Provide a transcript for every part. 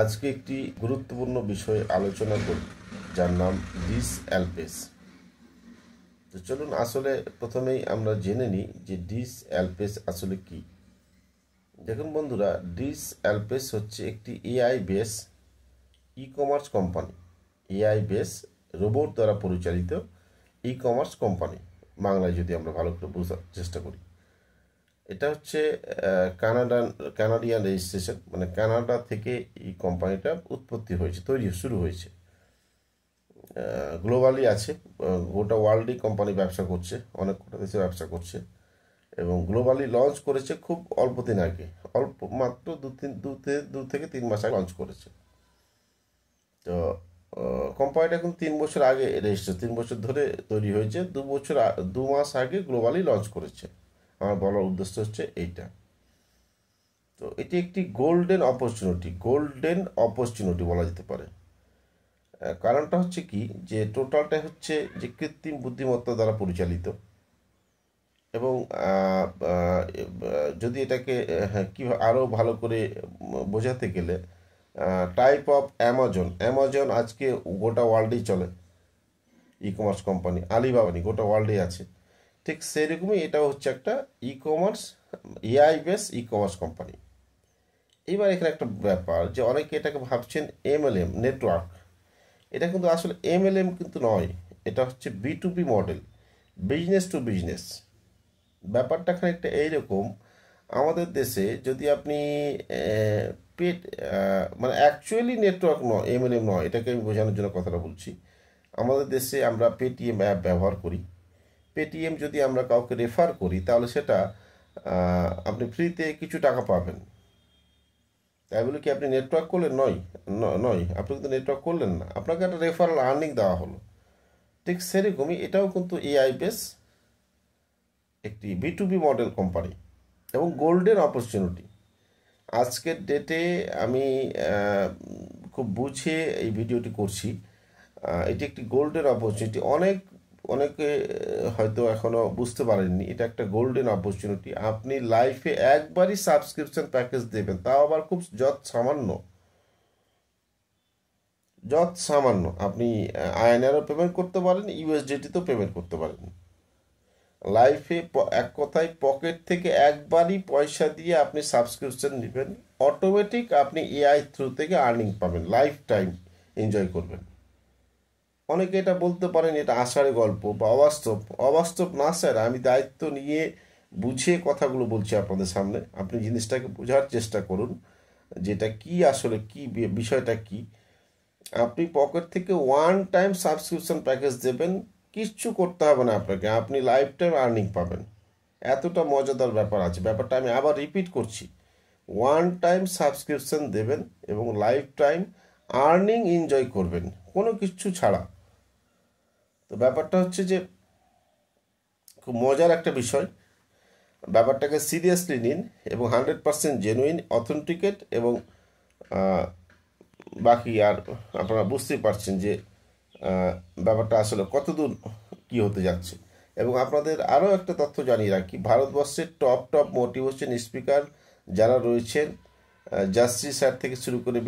আজকে একটি গুরুত্বপূর্ণ বিষয়ে আলোচনা করি, যার নাম ডিস অ্যালপেস। তো চলুন আসলে প্রথমেই আমরা জেনে নিই যে ডিস অ্যালপেস আসলে কি। দেখুন বন্ধুরা, ডিস অ্যালপেস হচ্ছে একটি AI base e commerce company. AI base robot দ্বারা পরিচালিত ই কমার্স কোম্পানি, বাংলায় যদি আমরা ভালো করে বোঝার চেষ্টা করি। এটা হচ্ছে কানাডিয়ান রেজিস্ট্রেশন, মানে কানাডা থেকে এই কোম্পানিটা উৎপত্তি হয়েছে, শুরু হয়েছে। গ্লোবালি আছে, গোটা ওয়ার্ল্ডই কোম্পানি ব্যবসা করছে, অনেক কটা দেশে ব্যবসা করছে এবং গ্লোবালি লঞ্চ করেছে খুব অল্প দিন আগে, অল্প মাত্র দু থেকে 3 মাস আগে লঞ্চ করেছে। তো কোম্পানিটা এখন 3 বছর আগে রেজিস্টার, 3 বছর ধরে তৈরি হয়েছে, 2 মাস আগে গ্লোবালি লঞ্চ করেছে। আমার বলার উদ্দেশ্য হচ্ছে এইটা। তো এটি একটি গোল্ডেন অপরচুনিটি বলা যেতে পারে। কারণটা হচ্ছে কি, যে টোটালটা হচ্ছে যে কৃত্রিম বুদ্ধিমত্তা দ্বারা পরিচালিত এবং যদি এটাকে কি আরও ভালো করে বোঝাতে গেলে, টাইপ অফ অ্যামাজন আজকে গোটা ওয়ার্ল্ডেই চলে, ই কমার্স কোম্পানি। আলিবাবা গোটা ওয়ার্ল্ডেই আছে, ঠিক সেরকমই এটাও হচ্ছে একটা e commerce, AI base e commerce company. এইবার এখানে একটা ব্যাপার, যে অনেকে এটাকে ভাবছেন এমএলএম নেটওয়ার্ক। এটা কিন্তু আসলে এমএলএম কিন্তু নয়, এটা হচ্ছে B2B model, business to business. ব্যাপারটা খানিকটা এইরকম, আমাদের দেশে যদি আপনি পেট মানে অ্যাকচুয়ালি নেটওয়ার্ক নয়, এমএলএম নয়, এটাকে আমি বোঝানোর জন্য কথাটা বলছি। আমাদের দেশে আমরা পেটিএম অ্যাপ ব্যবহার করি। পেটিএম যদি আমরা কাউকে রেফার করি, তাহলে সেটা আপনি ফ্রিতে কিছু টাকা পাবেন। তাই বলে কি আপনি নেটওয়ার্ক করলেন? নয়, আপনি কিন্তু নেটওয়ার্ক করলেন না, আপনাকে একটা রেফারেল আর্নিং দেওয়া হলো। ঠিক সেরকমই এটাও কিন্তু এআই বেস একটি B2B মডেল কোম্পানি এবং গোল্ডেন অপরচুনিটি। আজকের ডেটে আমি খুব বুঝে এই ভিডিওটি করছি। এটি একটি গোল্ডেন অপরচুনিটি। অনেকে হয়তো এখনও বুঝতে পারেননি, এটা একটা গোল্ডেন অপরচুনিটি। আপনি লাইফে একবারই সাবস্ক্রিপশন প্যাকেজ দেবেন, তাও আবার খুব সামান্য। আপনি আইএনআরও পেমেন্ট করতে পারেন, ইউএসডিটিতেও পেমেন্ট করতে পারেন। লাইফে এক কথায় পকেট থেকে একবারই পয়সা দিয়ে আপনি সাবস্ক্রিপশন নেবেন, অটোমেটিক আপনি এআই থ্রু থেকে আর্নিং পাবেন, লাইফ টাইম এনজয় করবেন। অনেকে এটা বলতে পারেন এটা আষাঢ়ে গল্প বা অবাস্তব না স্যার, আমি দায়িত্ব নিয়ে বুঝিয়ে কথাগুলো বলছি আপনাদের সামনে। আপনি জিনিসটাকে বোঝার চেষ্টা করুন, যেটা কি আসলে কি বিষয়টা কি। আপনি পকেট থেকে ওয়ান টাইম সাবস্ক্রিপশন প্যাকেজ দেবেন, কিচ্ছু করতে হবে না আপনাকে, আপনি লাইফ টাইম আর্নিং পাবেন। এতটা মজাদার ব্যাপার আছে। ব্যাপারটা আমি আবার রিপিট করছি, ওয়ান টাইম সাবস্ক্রিপশন দেবেন এবং লাইফ টাইম আর্নিং এনজয় করবেন, কোনো কিছু ছাড়া। তো ব্যাপারটা হচ্ছে যে খুব মজার একটা বিষয়। ব্যাপারটাকে সিরিয়াসলি নিন এবং 100% জেনুইন, অথেন্টিকেট এবং বাকি আর আপনারা বুঝতেই পারছেন যে ব্যাপারটা আসলে কতদূর কি হতে যাচ্ছে। এবং আপনাদের আরও একটা তথ্য জানিয়ে রাখি, ভারতবর্ষের টপ মোটিভেশন স্পিকার যারা রয়েছেন, জাস্টি স্যার থেকে শুরু করে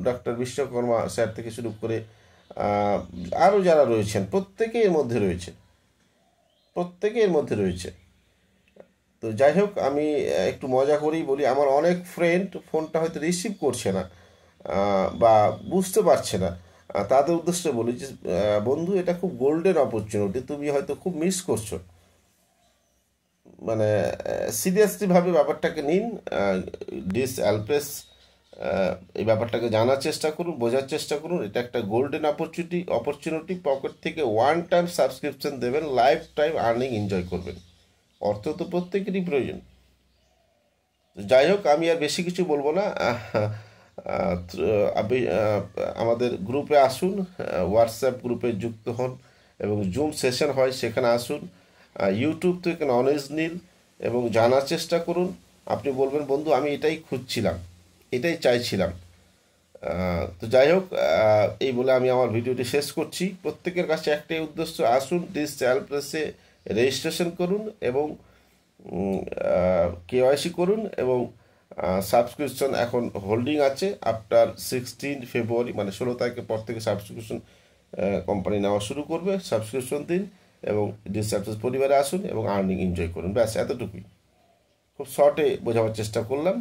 ডক্টর বিশ্বকর্মা স্যার থেকে শুরু করে আরও যারা রয়েছেন, প্রত্যেকে এর মধ্যে রয়েছে। তো যাই হোক, আমি একটু মজা করেই বলি, আমার অনেক ফ্রেন্ড ফোনটা হয়তো রিসিভ করছে না বা বুঝতে পারছে না, তাদের উদ্দেশ্যে বলি যে বন্ধু, এটা খুব গোল্ডেন অপরচুনিটি, তুমি হয়তো খুব মিস করছো। মানে সিরিয়াসলিভাবে ব্যাপারটাকে নিন। ডিস অ্যালপেস এই ব্যাপারটাকে জানার চেষ্টা করুন, বোঝার চেষ্টা করুন। এটা একটা গোল্ডেন অপরচুনিটি। পকেট থেকে ওয়ান টাইম সাবস্ক্রিপশন দেবেন, লাইফ টাইম আর্নিং এনজয় করবেন। অর্থ তো প্রত্যেকেরই প্রয়োজন। যাই হোক, আমি আর বেশি কিছু বলবো না। আপনি আমাদের গ্রুপে আসুন, হোয়াটসঅ্যাপ গ্রুপে যুক্ত হন এবং জুম সেশন হয় সেখানে আসুন। ইউটিউব থেকে নলেজ নিন এবং জানার চেষ্টা করুন। আপনি বলবেন বন্ধু, আমি এটাই খুঁজছিলাম, এটাই চাইছিলাম। তো যাই হোক, এই বলে আমি আমার ভিডিওটি শেষ করছি। প্রত্যেকের কাছে একটাই উদ্দেশ্য, আসুন ডিস অ্যালপেসে রেজিস্ট্রেশন করুন এবং কেওয়াইসি করুন এবং সাবস্ক্রিপশন এখন হোল্ডিং আছে আফটার 16 ফেব্রুয়ারি, মানে 16 তারিখের পর থেকে সাবস্ক্রিপশন কোম্পানি নেওয়া শুরু করবে। সাবস্ক্রিপশন দিন এবং ডিসঅ্যাপসেস পরিবারে আসুন এবং আর্নিং এনজয় করুন। ব্যাস এতটুকুই, খুব শর্টে বোঝাবার চেষ্টা করলাম।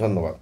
ধন্যবাদ।